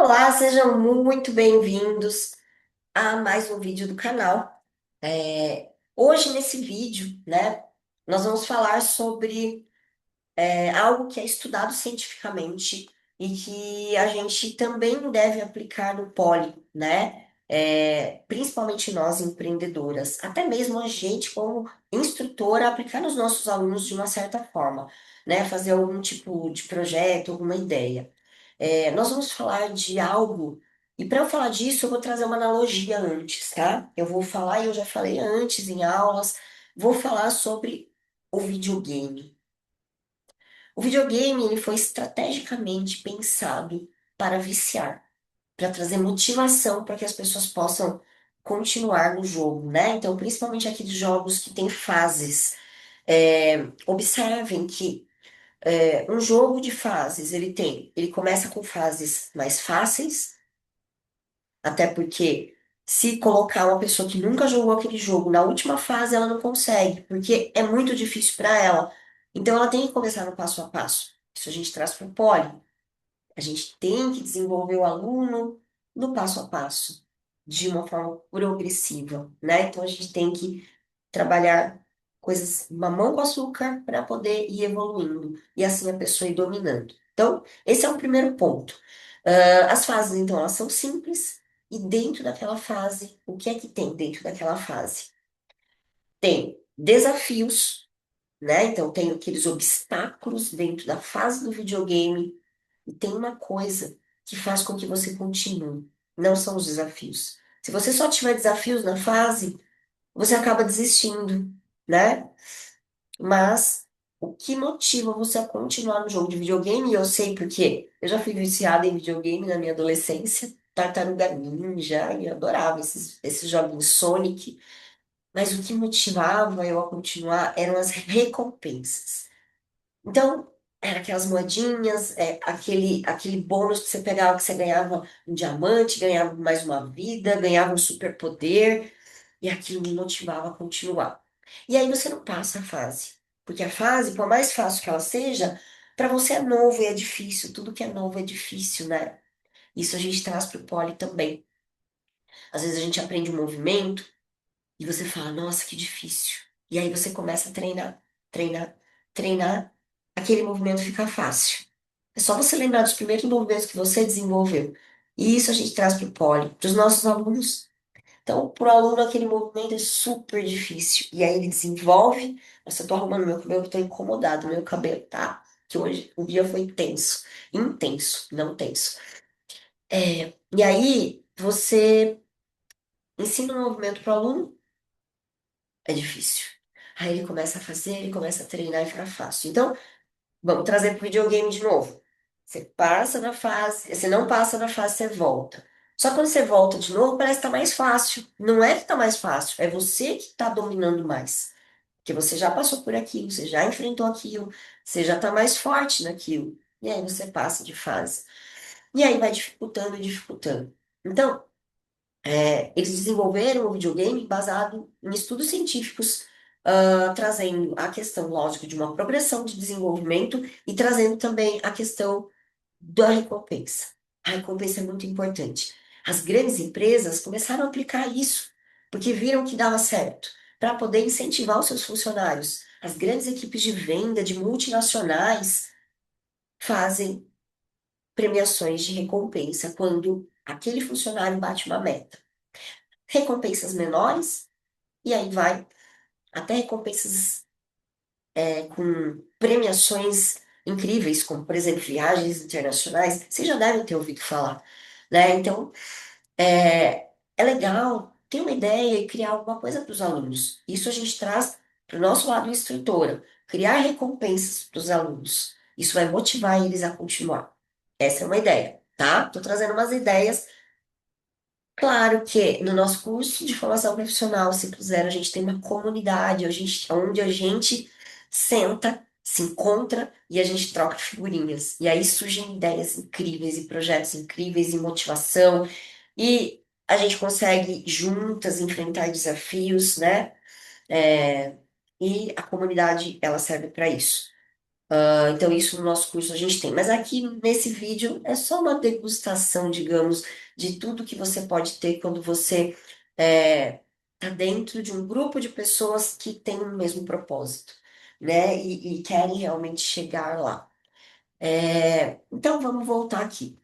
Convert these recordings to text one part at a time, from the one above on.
Olá, sejam muito bem-vindos a mais um vídeo do canal. Hoje, nesse vídeo, né, nós vamos falar sobre algo que é estudado cientificamente e que a gente também deve aplicar no poli, né? Principalmente nós, empreendedoras, até mesmo a gente, como instrutora, aplicar nos nossos alunos de uma certa forma, né? Fazer algum tipo de projeto, alguma ideia. Nós vamos falar de algo, e para eu falar disso, eu vou trazer uma analogia antes, tá? Eu vou falar, e eu já falei antes em aulas, vou falar sobre o videogame. O videogame ele foi estrategicamente pensado para viciar, para trazer motivação para que as pessoas possam continuar no jogo, né? Então, principalmente aqueles jogos que têm fases. Observem que um jogo de fases ele começa com fases mais fáceis, até porque se colocar uma pessoa que nunca jogou aquele jogo na última fase, ela não consegue, porque é muito difícil para ela. Então, ela tem que começar no passo a passo. Isso a gente traz para o poli. A gente tem que desenvolver o aluno no passo a passo, de uma forma progressiva, né? Então a gente tem que trabalhar coisas mamão com açúcar para poder ir evoluindo e assim a pessoa ir dominando. Então, esse é o primeiro ponto. As fases, então, elas são simples e dentro daquela fase, o que é que tem dentro daquela fase? Tem desafios, né? Então, tem aqueles obstáculos dentro da fase do videogame e tem uma coisa que faz com que você continue. Não são os desafios. Se você só tiver desafios na fase, você acaba desistindo, né? Mas o que motiva você a continuar no jogo de videogame, e eu sei porque eu já fui viciada em videogame na minha adolescência, Tartaruga Ninja, e eu adorava esses joguinhos Sonic, mas o que motivava eu a continuar eram as recompensas. Então, era aquelas moedinhas, aquele bônus que você pegava, que você ganhava um diamante, ganhava mais uma vida, ganhava um superpoder, e aquilo me motivava a continuar. E aí você não passa a fase, porque a fase, por mais fácil que ela seja, para você é novo e é difícil, tudo que é novo é difícil, né? Isso a gente traz para o pole também. Às vezes a gente aprende um movimento e você fala, nossa, que difícil. E aí você começa a treinar, treinar, treinar, aquele movimento fica fácil. É só você lembrar dos primeiros movimentos que você desenvolveu. E isso a gente traz para o pole, para os nossos alunos. Então, para o aluno, aquele movimento é super difícil. E aí ele desenvolve. Nossa, eu tô arrumando meu cabelo, eu tô incomodado. Meu cabelo tá. Que hoje o dia foi tenso. Intenso, não tenso. E aí você ensina um movimento para o aluno, é difícil. Aí ele começa a fazer, ele começa a treinar e fica fácil. Então, vamos trazer para o videogame de novo. Você passa na fase, você não passa na fase, você volta. Só quando você volta de novo, parece que tá mais fácil. Não é que tá mais fácil, é você que tá dominando mais. Porque você já passou por aquilo, você já enfrentou aquilo, você já tá mais forte naquilo. E aí você passa de fase. E aí vai dificultando e dificultando. Então, eles desenvolveram o videogame baseado em estudos científicos, trazendo a questão, lógico, de uma progressão de desenvolvimento e trazendo também a questão da recompensa. A recompensa é muito importante. As grandes empresas começaram a aplicar isso, porque viram que dava certo, para poder incentivar os seus funcionários. As grandes equipes de venda de multinacionais fazem premiações de recompensa quando aquele funcionário bate uma meta. Recompensas menores, e aí vai até recompensas com premiações incríveis, como, por exemplo, viagens internacionais. Vocês já devem ter ouvido falar, né? Então, é legal ter uma ideia e criar alguma coisa para os alunos. Isso a gente traz para o nosso lado instrutora, criar recompensas para os alunos. Isso vai motivar eles a continuar. Essa é uma ideia, tá? Estou trazendo umas ideias. Claro que no nosso curso de formação profissional Ciclo Zero, a gente tem uma comunidade onde a gente senta, se encontra e a gente troca figurinhas. E aí surgem ideias incríveis e projetos incríveis e motivação. E a gente consegue juntas enfrentar desafios, né? É, e a comunidade, ela serve para isso. Então, isso no nosso curso a gente tem. Mas aqui nesse vídeo é só uma degustação, digamos, de tudo que você pode ter quando você está dentro de um grupo de pessoas que têm o mesmo propósito, né? E querem realmente chegar lá. Então, vamos voltar aqui.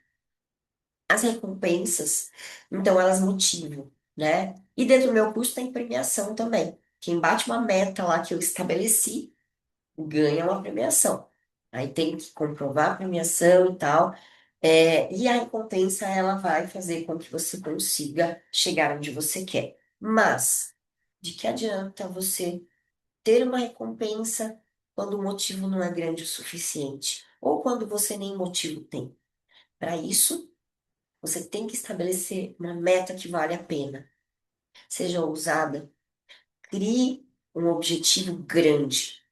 As recompensas, então, elas motivam, né? E dentro do meu curso tem premiação também. Quem bate uma meta lá que eu estabeleci ganha uma premiação. Aí tem que comprovar a premiação e tal. E a recompensa, ela vai fazer com que você consiga chegar onde você quer. Mas, de que adianta você ter uma recompensa quando o motivo não é grande o suficiente? Ou quando você nem motivo tem? Para isso, você tem que estabelecer uma meta que vale a pena. Seja ousada, crie um objetivo grande.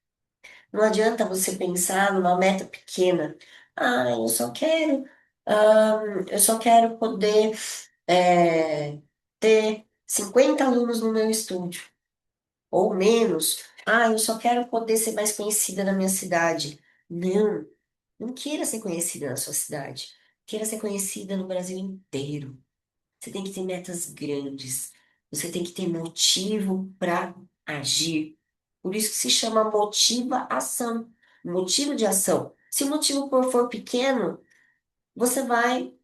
Não adianta você pensar numa meta pequena. Ah, eu só quero poder ter 50 alunos no meu estúdio, ou menos. Ah, eu só quero poder ser mais conhecida na minha cidade. Não, não queira ser conhecida na sua cidade. Queira ser conhecida no Brasil inteiro. Você tem que ter metas grandes. Você tem que ter motivo para agir. Por isso que se chama motiva-ação. Motivo de ação. Se o motivo for pequeno, você vai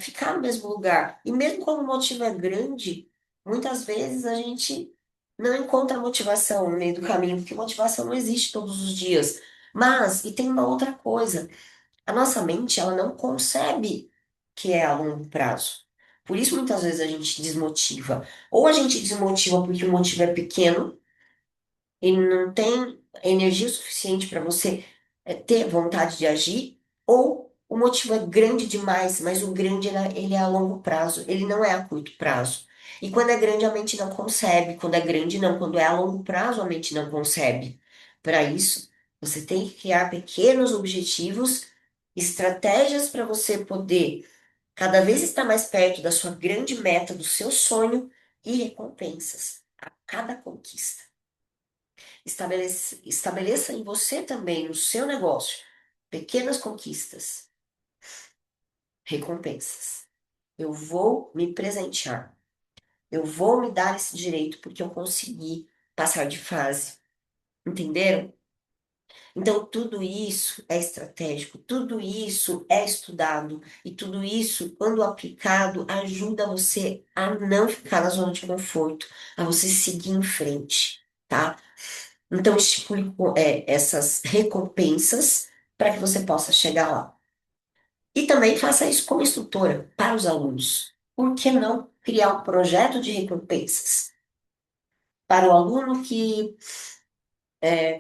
ficar no mesmo lugar. E mesmo quando o motivo é grande, muitas vezes a gente não encontra motivação no meio do caminho, porque motivação não existe todos os dias. Mas, e tem uma outra coisa. A nossa mente, ela não concebe que é a longo prazo. Por isso, muitas vezes a gente desmotiva. Ou a gente desmotiva porque o motivo é pequeno, e não tem energia suficiente para você ter vontade de agir, ou o motivo é grande demais, mas o grande ele é a longo prazo, ele não é a curto prazo. E quando é grande, a mente não concebe. Quando é grande, não. Quando é a longo prazo, a mente não concebe. Para isso, você tem que criar pequenos objetivos, estratégias para você poder cada vez estar mais perto da sua grande meta, do seu sonho e recompensas a cada conquista. Estabeleça em você também, no seu negócio, pequenas conquistas, recompensas. Eu vou me presentear. Eu vou me dar esse direito porque eu consegui passar de fase. Entenderam? Então, tudo isso é estratégico, tudo isso é estudado, e tudo isso, quando aplicado, ajuda você a não ficar na zona de conforto, a você seguir em frente, tá? Então, estipule essas recompensas para que você possa chegar lá. E também faça isso como instrutora para os alunos. Por que não criar um projeto de recompensas para o aluno que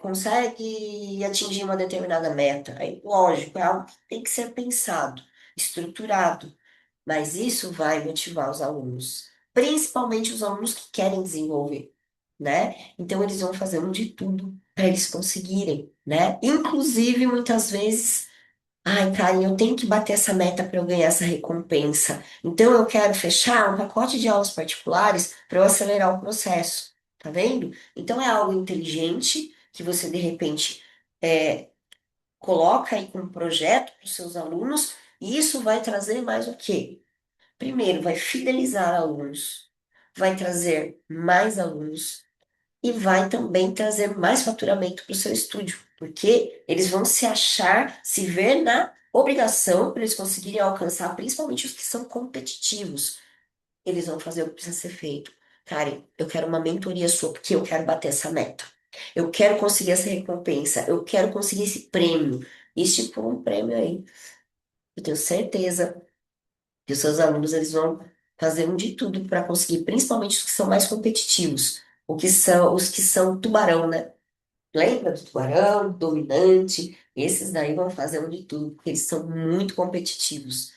consegue atingir uma determinada meta? Aí, lógico, é algo que tem que ser pensado, estruturado, mas isso vai motivar os alunos, principalmente os alunos que querem desenvolver, né? Então eles vão fazendo de tudo para eles conseguirem, né? Inclusive, muitas vezes, ai, Karen, eu tenho que bater essa meta para eu ganhar essa recompensa. Então eu quero fechar um pacote de aulas particulares para eu acelerar o processo, tá vendo? Então é algo inteligente que você de repente é, coloca aí como projeto para os seus alunos, e isso vai trazer mais o quê? Primeiro, vai fidelizar alunos, vai trazer mais alunos e vai também trazer mais faturamento para o seu estúdio, porque eles vão se achar, se ver na obrigação para eles conseguirem alcançar, principalmente os que são competitivos. Eles vão fazer o que precisa ser feito. Karen, eu quero uma mentoria sua, porque eu quero bater essa meta. Eu quero conseguir essa recompensa, eu quero conseguir esse prêmio. E estipula um prêmio aí. Eu tenho certeza que os seus alunos eles vão fazer um de tudo para conseguir, principalmente os que são mais competitivos, os que são tubarão, né? Lembra do tubarão, dominante? Esses daí vão fazer um de tudo, porque eles são muito competitivos.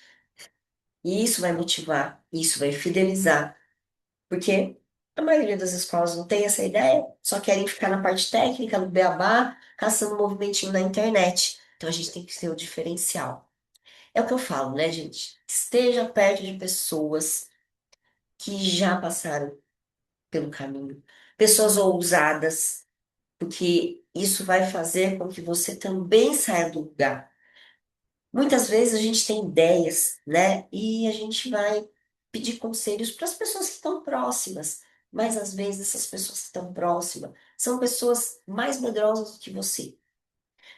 E isso vai motivar, isso vai fidelizar, porque a maioria das escolas não tem essa ideia, só querem ficar na parte técnica, no beabá, caçando um movimentinho na internet. Então a gente tem que ter o diferencial. É o que eu falo, né, gente? Esteja perto de pessoas que já passaram pelo caminho, pessoas ousadas, porque isso vai fazer com que você também saia do lugar. Muitas vezes a gente tem ideias, né? E a gente vai pedir conselhos para as pessoas que estão próximas. Mas às vezes essas pessoas que estão próximas são pessoas mais medrosas do que você.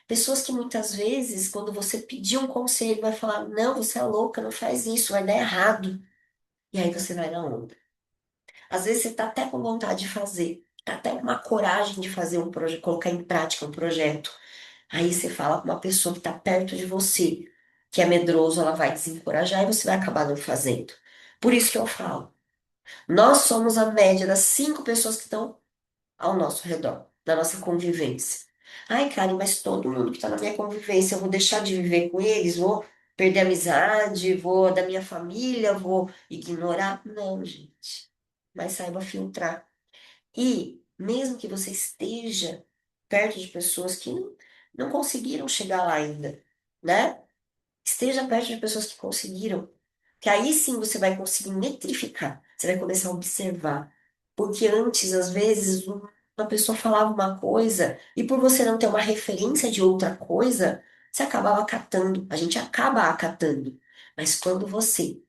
Pessoas que muitas vezes, quando você pedir um conselho, vai falar: Não, você é louca, não faz isso, vai dar errado. E aí você vai na onda. Às vezes você está até com vontade de fazer, tá até com uma coragem de fazer um projeto, colocar em prática um projeto. Aí você fala com uma pessoa que está perto de você, que é medroso, ela vai desencorajar e você vai acabar não fazendo. Por isso que eu falo, nós somos a média das 5 pessoas que estão ao nosso redor, da nossa convivência. Ai, Karen, mas todo mundo que está na minha convivência, eu vou deixar de viver com eles, vou perder a amizade, vou da minha família, vou ignorar? Não, gente. Mas saiba filtrar. E mesmo que você esteja perto de pessoas que não conseguiram chegar lá ainda, né? Esteja perto de pessoas que conseguiram. Que aí sim você vai conseguir metrificar. Você vai começar a observar. Porque antes, às vezes, uma pessoa falava uma coisa e por você não ter uma referência de outra coisa, você acabava acatando. A gente acaba acatando. Mas quando você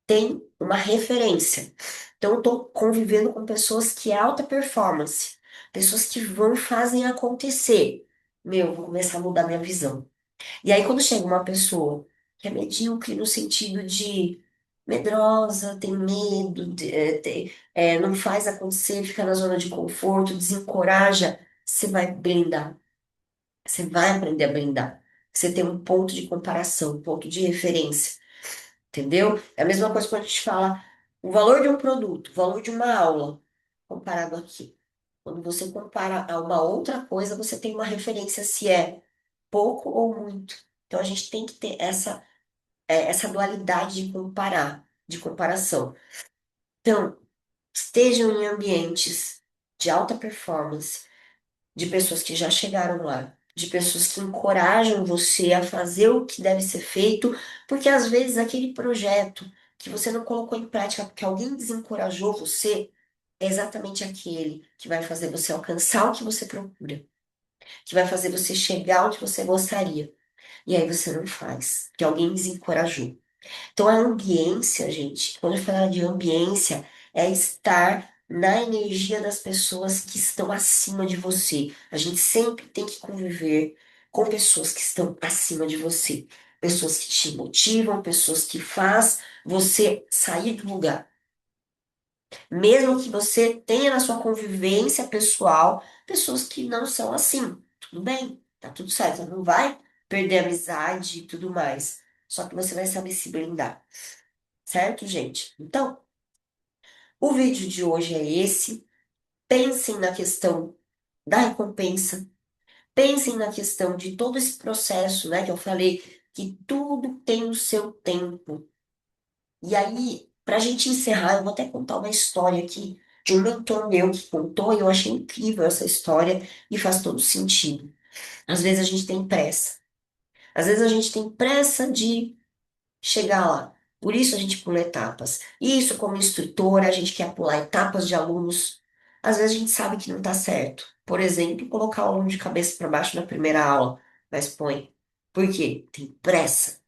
tem uma referência. Então, eu estou convivendo com pessoas que é alta performance, pessoas que vão e fazem acontecer. Meu, eu vou começar a mudar minha visão. E aí, quando chega uma pessoa que é medíocre no sentido de medrosa, tem medo, não faz acontecer, fica na zona de conforto, desencoraja, você vai blindar. Você vai aprender a blindar. Você tem um ponto de comparação, um ponto de referência. Entendeu? É a mesma coisa quando a gente fala o valor de um produto, o valor de uma aula, comparado aqui. Quando você compara a uma outra coisa, você tem uma referência se é pouco ou muito. Então a gente tem que ter essa dualidade de comparar, de comparação. Então, estejam em ambientes de alta performance, de pessoas que já chegaram lá, de pessoas que encorajam você a fazer o que deve ser feito, porque às vezes aquele projeto que você não colocou em prática porque alguém desencorajou você, é exatamente aquele que vai fazer você alcançar o que você procura, que vai fazer você chegar onde você gostaria. E aí você não faz, porque alguém desencorajou. Então, a ambiência, gente, quando eu falo de ambiência, é estar na energia das pessoas que estão acima de você. A gente sempre tem que conviver com pessoas que estão acima de você. Pessoas que te motivam, pessoas que faz você sair do lugar. Mesmo que você tenha na sua convivência pessoal pessoas que não são assim. Tudo bem, tá tudo certo. Você não vai perder a amizade e tudo mais. Só que você vai saber se blindar. Certo, gente? Então, o vídeo de hoje é esse. Pensem na questão da recompensa. Pensem na questão de todo esse processo, né? Que eu falei que tudo tem o seu tempo. E aí, para a gente encerrar, eu vou até contar uma história aqui de um mentor meu que contou e eu achei incrível essa história e faz todo sentido. Às vezes a gente tem pressa. Às vezes a gente tem pressa de chegar lá. Por isso a gente pula etapas. Isso, como instrutora, a gente quer pular etapas de alunos. Às vezes a gente sabe que não está certo. Por exemplo, colocar o aluno de cabeça para baixo na primeira aula, mas põe. Por quê? Tem pressa.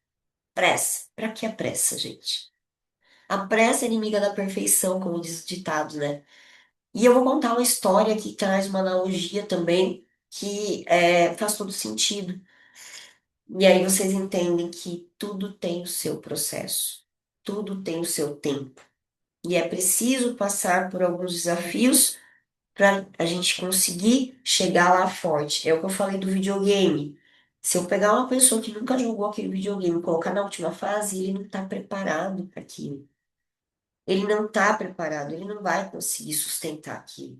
Pressa. Para que a pressa, gente? A pressa é inimiga da perfeição, como diz o ditado, né? E eu vou contar uma história que traz uma analogia também que faz todo sentido. E aí vocês entendem que tudo tem o seu processo, tudo tem o seu tempo. E é preciso passar por alguns desafios para a gente conseguir chegar lá forte. É o que eu falei do videogame. Se eu pegar uma pessoa que nunca jogou aquele videogame e colocar na última fase, ele não está preparado para aquilo. Ele não está preparado, ele não vai conseguir sustentar aquilo.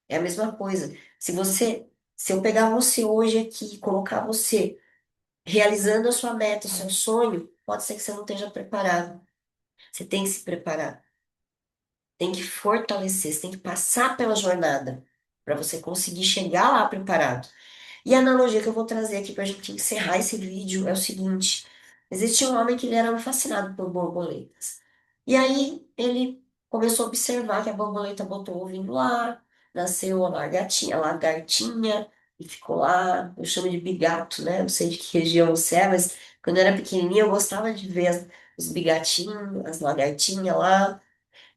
É a mesma coisa. Se eu pegar você hoje aqui e colocar você realizando a sua meta, o seu sonho, pode ser que você não esteja preparado. Você tem que se preparar, tem que fortalecer, você tem que passar pela jornada para você conseguir chegar lá preparado. E a analogia que eu vou trazer aqui para a gente encerrar esse vídeo é o seguinte: existia um homem que ele era fascinado por borboletas. E aí ele começou a observar que a borboleta botou o ovinho lá, nasceu a lagartinha, e ficou lá, eu chamo de bigato, né? Não sei de que região você é, mas quando eu era pequenininha eu gostava de ver os bigatinhos, as lagartinhas lá.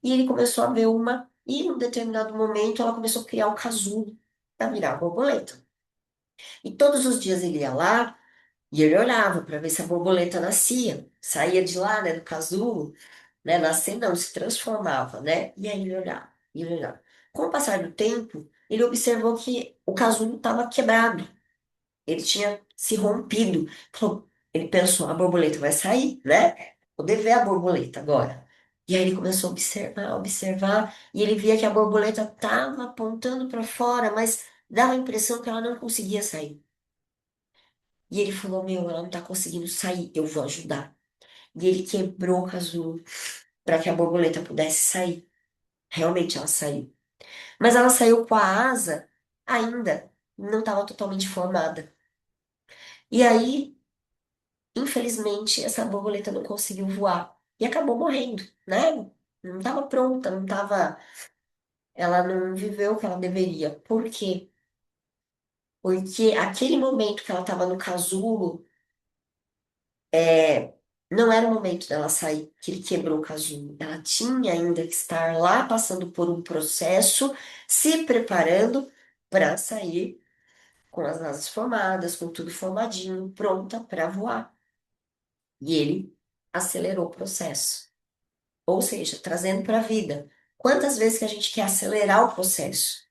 E ele começou a ver uma, e em um determinado momento ela começou a criar o casulo para virar borboleta. E todos os dias ele ia lá e ele olhava para ver se a borboleta nascia, saía de lá, né, do casulo, né, nascer não, se transformava, né? E aí ele olhava, e ele olhava. Com o passar do tempo, ele observou que o casulo estava quebrado, ele tinha se rompido. Ele pensou, a borboleta vai sair, né? Vou dever a borboleta agora. E aí ele começou a observar, observar, e ele via que a borboleta estava apontando para fora, mas dava a impressão que ela não conseguia sair. E ele falou, meu, ela não está conseguindo sair, eu vou ajudar. E ele quebrou o casulo para que a borboleta pudesse sair. Realmente ela saiu. Mas ela saiu com a asa ainda não estava totalmente formada. E aí, infelizmente, essa borboleta não conseguiu voar e acabou morrendo, né? Não estava pronta, não estava. Ela não viveu o que ela deveria. Por quê? Porque aquele momento que ela estava no casulo, não era o momento dela sair, que ele quebrou o casulo. Ela tinha ainda que estar lá passando por um processo, se preparando para sair com as asas formadas, com tudo formadinho, pronta para voar. E ele acelerou o processo. Ou seja, trazendo para a vida. Quantas vezes que a gente quer acelerar o processo?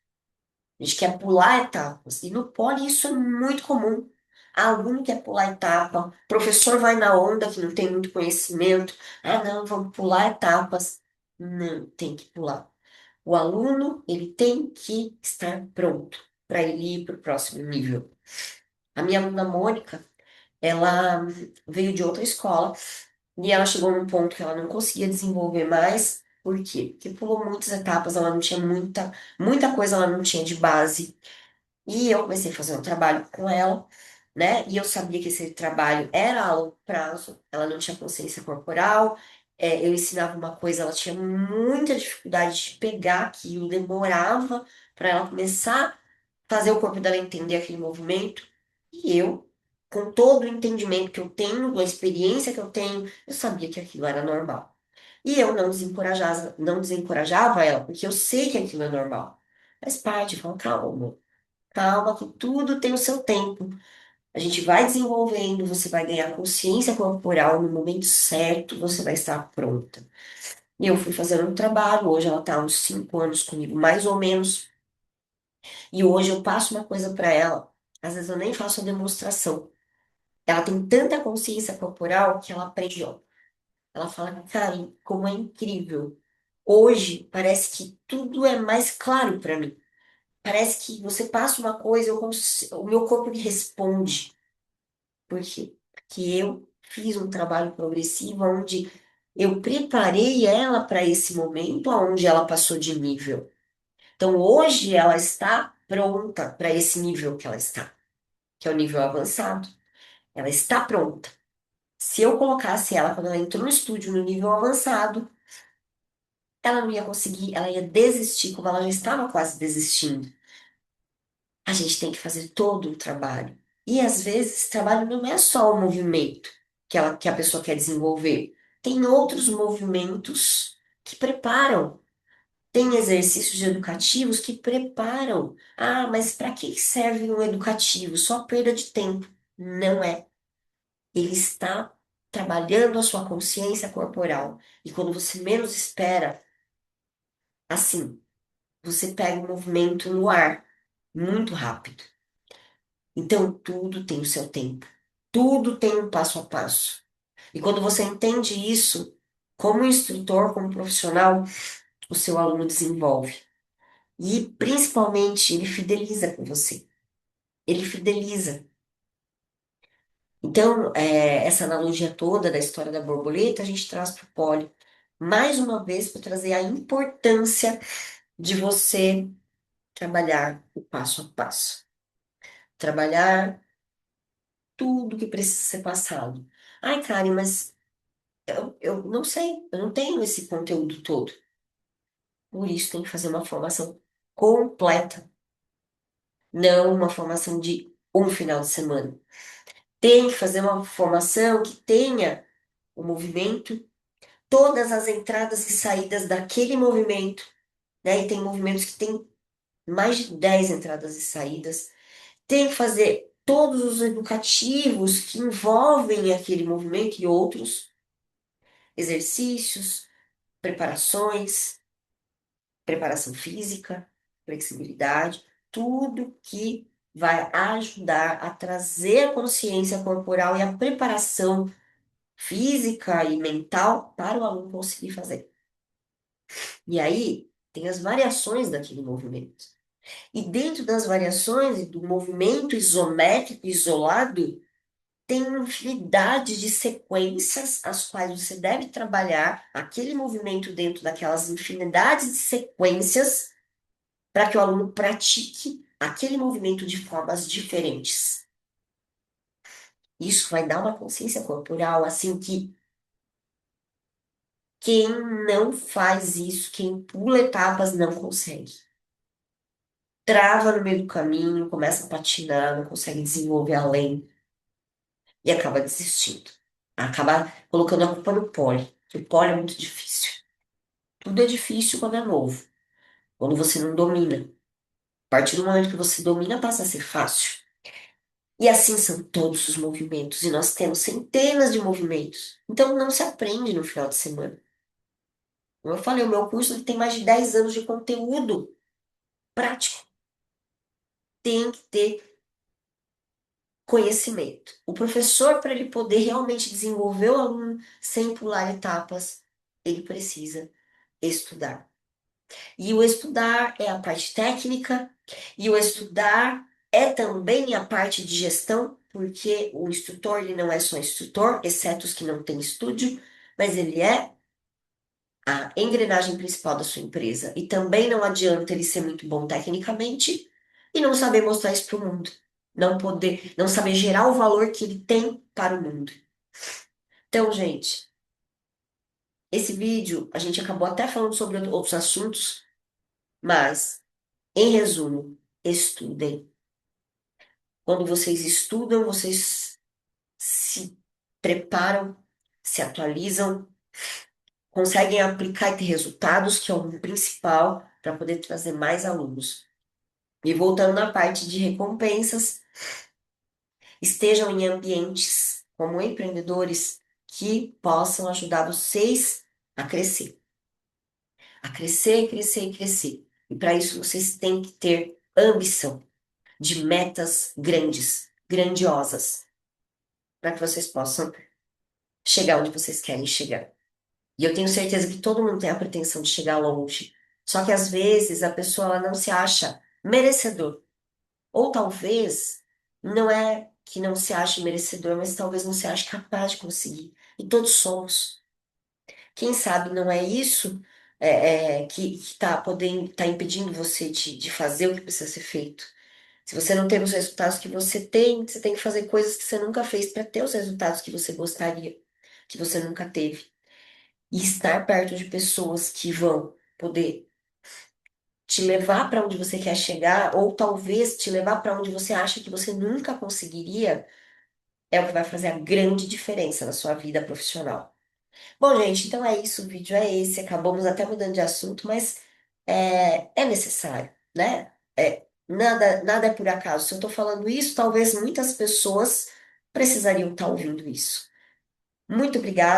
A gente quer pular etapas. E no pole isso é muito comum. Aluno quer pular etapa, professor vai na onda que não tem muito conhecimento. Ah, não, vamos pular etapas. Não, tem que pular. O aluno, ele tem que estar pronto para ele ir para o próximo nível. A minha aluna Mônica, ela veio de outra escola e ela chegou num ponto que ela não conseguia desenvolver mais. Por quê? Porque pulou muitas etapas, ela não tinha muita coisa, ela não tinha de base. E eu comecei a fazer um trabalho com ela, né? E eu sabia que esse trabalho era a longo prazo, ela não tinha consciência corporal. Eu ensinava uma coisa, ela tinha muita dificuldade de pegar aquilo, demorava para ela começar a fazer o corpo dela entender aquele movimento. E eu, com todo o entendimento que eu tenho, a experiência que eu tenho, eu sabia que aquilo era normal. E eu não desencorajava ela, porque eu sei que aquilo é normal. Faz parte, fala, calma. Calma, que tudo tem o seu tempo. A gente vai desenvolvendo, você vai ganhar consciência corporal no momento certo, você vai estar pronta. E eu fui fazendo um trabalho, hoje ela está há uns 5 anos comigo, mais ou menos, e hoje eu passo uma coisa para ela, às vezes eu nem faço a demonstração. Ela tem tanta consciência corporal que ela aprende, ó. Ela fala, cara, como é incrível. Hoje parece que tudo é mais claro para mim. Parece que você passa uma coisa, o meu corpo me responde. Por quê? Porque eu fiz um trabalho progressivo onde eu preparei ela para esse momento onde ela passou de nível. Então, hoje ela está pronta para esse nível que ela está, que é o nível avançado. Ela está pronta. Se eu colocasse ela quando ela entrou no estúdio no nível avançado, ela não ia conseguir, ela ia desistir, como ela já estava quase desistindo. A gente tem que fazer todo o trabalho. E às vezes, esse trabalho não é só o movimento que a pessoa quer desenvolver. Tem outros movimentos que preparam. Tem exercícios educativos que preparam. Ah, mas para que serve um educativo? Só perda de tempo. Não é. Ele está trabalhando a sua consciência corporal. E quando você menos espera, assim, você pega o movimento no ar, muito rápido. Então, tudo tem o seu tempo. Tudo tem um passo a passo. E quando você entende isso, como instrutor, como profissional, o seu aluno desenvolve. E, principalmente, ele fideliza com você. Ele fideliza. Então, essa analogia toda da história da borboleta, a gente traz para o pole. Mais uma vez, para trazer a importância de você trabalhar o passo a passo. Trabalhar tudo que precisa ser passado. Ai, Karen, mas eu não sei, eu não tenho esse conteúdo todo. Por isso tem que fazer uma formação completa, não uma formação de um final de semana. Tem que fazer uma formação que tenha o movimento, todas as entradas e saídas daquele movimento, né? E tem movimentos que tem mais de 10 entradas e saídas. Tem que fazer todos os educativos que envolvem aquele movimento e outros exercícios, preparações, preparação física, flexibilidade, tudo que vai ajudar a trazer a consciência corporal e a preparação física e mental para o aluno conseguir fazer. E aí tem as variações daquele movimento. E dentro das variações do movimento isométrico isolado, tem uma infinidade de sequências as quais você deve trabalhar aquele movimento dentro daquelas infinidades de sequências para que o aluno pratique aquele movimento de formas diferentes. Isso vai dar uma consciência corporal, assim, que quem não faz isso, quem pula etapas, não consegue. Trava no meio do caminho, começa a patinar, não consegue desenvolver além e acaba desistindo. Acaba colocando a culpa no pole, que o pole é muito difícil. Tudo é difícil quando é novo, quando você não domina. A partir do momento que você domina, passa a ser fácil. E assim são todos os movimentos, e nós temos centenas de movimentos. Então não se aprende no final de semana. Como eu falei, o meu curso ele tem mais de 10 anos de conteúdo prático. Tem que ter conhecimento. O professor, para ele poder realmente desenvolver o aluno sem pular etapas, ele precisa estudar. E o estudar é a parte técnica, e o estudar é também a parte de gestão, porque o instrutor ele não é só instrutor, exceto os que não têm estúdio, mas ele é a engrenagem principal da sua empresa. E também não adianta ele ser muito bom tecnicamente e não saber mostrar isso para o mundo. Não poder, não saber gerar o valor que ele tem para o mundo. Então, gente, esse vídeo a gente acabou até falando sobre outros assuntos, mas, em resumo, estudem. Quando vocês estudam, vocês se preparam, se atualizam, conseguem aplicar e ter resultados, que é o principal, para poder trazer mais alunos. E voltando na parte de recompensas, estejam em ambientes como empreendedores que possam ajudar vocês a crescer. A crescer, crescer e crescer. E para isso vocês têm que ter ambição de metas grandes, grandiosas, para que vocês possam chegar onde vocês querem chegar. E eu tenho certeza que todo mundo tem a pretensão de chegar longe. Só que às vezes a pessoa ela não se acha merecedor. Ou talvez não é que não se ache merecedor, mas talvez não se ache capaz de conseguir. E todos somos. Quem sabe não é isso que está podendo, tá impedindo você de fazer o que precisa ser feito. Se você não tem os resultados que você tem que fazer coisas que você nunca fez para ter os resultados que você gostaria, que você nunca teve. E estar perto de pessoas que vão poder te levar para onde você quer chegar, ou talvez te levar para onde você acha que você nunca conseguiria, é o que vai fazer a grande diferença na sua vida profissional. Bom, gente, então é isso, o vídeo é esse. Acabamos até mudando de assunto, mas é necessário, né? Nada é por acaso. Se eu estou falando isso, talvez muitas pessoas precisariam estar ouvindo isso. Muito obrigada.